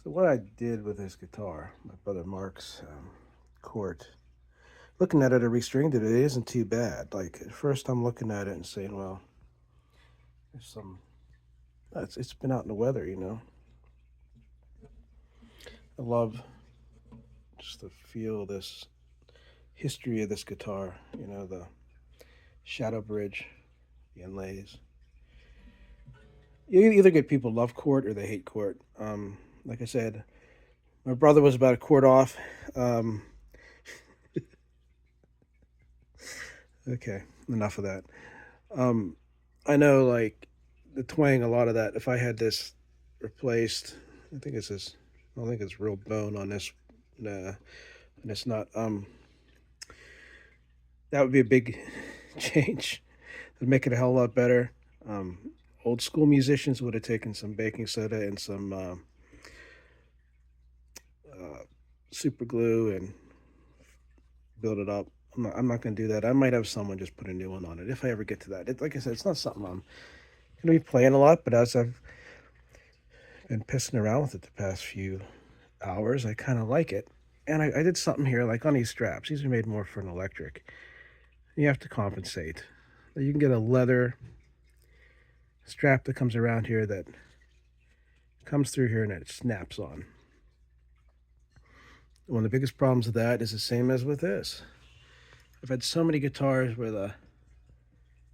So what I did with this guitar, my brother Mark's Court, looking at it, I restringed it. It isn't too bad. Like at first, I'm looking at it and saying, "Well, there's some. It's been out in the weather, you know. I love just to feel this history of this guitar. You know, the shadow bridge, the inlays. You either get people love Court or they hate Court. Like I said, my brother was about a chord off. Um, okay, enough of that. Um, I know, like the twang, a lot of that. If I had this replaced, I think it's this. I don't think it's real bone on this. Nah, and it's not. That would be a big change. It'd make it a hell of a lot better. Um, Old school musicians would have taken some baking soda and some uh, super glue and build it up. I'm not going to do that. I might have someone just put a new one on it if I ever get to that. Like I said, it's not something I'm going to be playing a lot, but as I've been pissing around with it the past few hours, I kind of like it. And I did something here, like on these straps. These are made more for an electric. You have to compensate. You can get a leather strap that comes around here that comes through here and it snaps on. One of the biggest problems with that is the same as with this. I've had so many guitars where the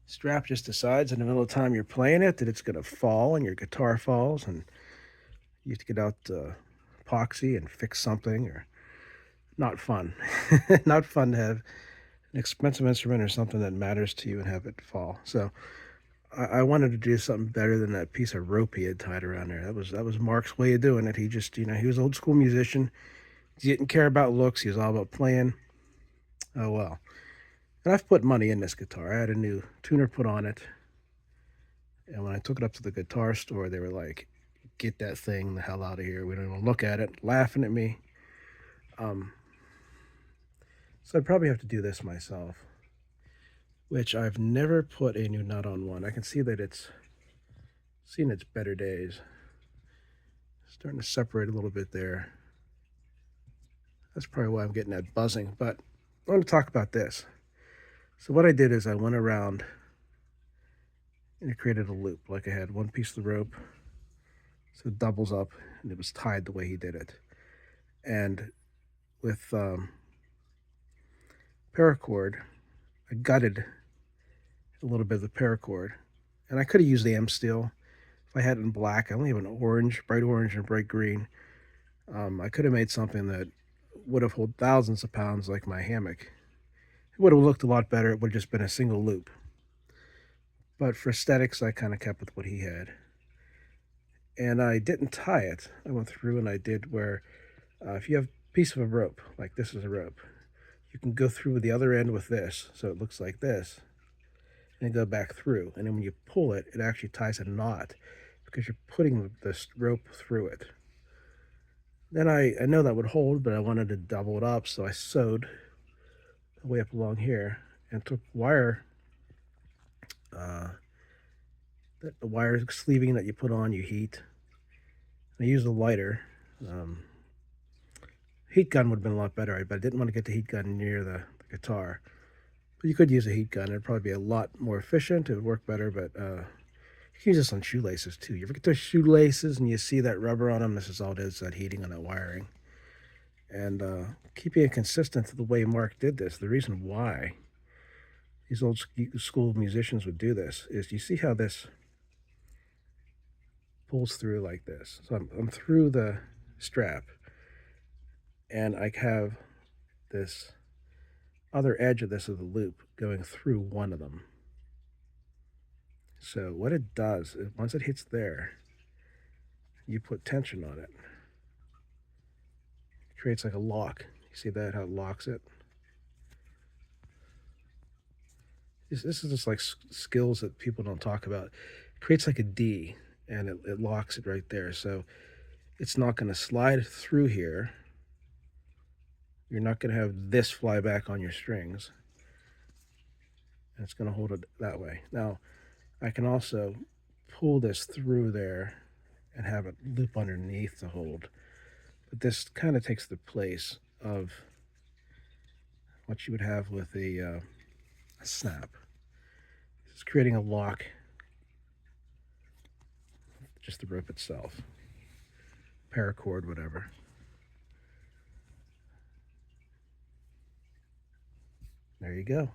strap just decides in the middle of the time you're playing it that it's going to fall and your guitar falls, and you have to get out epoxy and fix something. Or not fun. Not fun to have an expensive instrument or something that matters to you and have it fall. So I wanted to do something better than that piece of rope he had tied around there. That was Mark's way of doing it. He just, he was an old school musician. He didn't care about looks. He was all about playing. Oh well. And I've put money in this guitar. I had a new tuner put on it, and when I took it up to the guitar store, they were like, "Get that thing the hell out of here. We don't even look at it," laughing at me. Um, so I'd probably have to do this myself, which I've never put a new nut on one. I can see that it's seen its better days. Starting to separate a little bit there. That's probably why I'm getting that buzzing. But I want to talk about this. So what I did is I went around and it created a loop. Like I had one piece of the rope, so it doubles up, and it was tied the way he did it. And with paracord, I gutted a little bit of the paracord, and I could have used the M steel if I had it in black. I only have an orange, bright orange, and bright green. I could have made something that would have held thousands of pounds, like my hammock. It would have looked a lot better. It would have just been a single loop. But for aesthetics, I kind of kept with what he had. And I didn't tie it. I went through and I did where if you have a piece of a rope, like this is a rope, you can go through the other end with this, so it looks like this, and go back through. And then when you pull it, it actually ties a knot because you're putting this rope through it. Then I know that would hold, but I wanted to double it up, so I sewed way up along here and took wire, uh, the wire sleeving that you put on, you heat. I used a lighter. Um, Heat gun would have been a lot better, but I didn't want to get the heat gun near the guitar. But you could use a heat gun. It'd probably be a lot more efficient. It would work better, but you can use this on shoelaces too. You ever get those shoelaces and you see that rubber on them? This is all it is, that heating and that wiring. And keeping it consistent to the way Mark did this, the reason why these old school musicians would do this is you see how this pulls through like this. So I'm through the strap, and I have this other edge of this of the loop going through one of them. So what it does is once it hits there, you put tension on it. It creates like a lock. You see that, how it locks it? This is just like skills that people don't talk about. It creates like a D, and it locks it right there. So it's not going to slide through here. You're not going to have this fly back on your strings. And it's going to hold it that way. Now, I can also pull this through there and have it loop underneath to hold. But this kind of takes the place of what you would have with a snap. It's creating a lock, just the rope itself, paracord, whatever. There you go.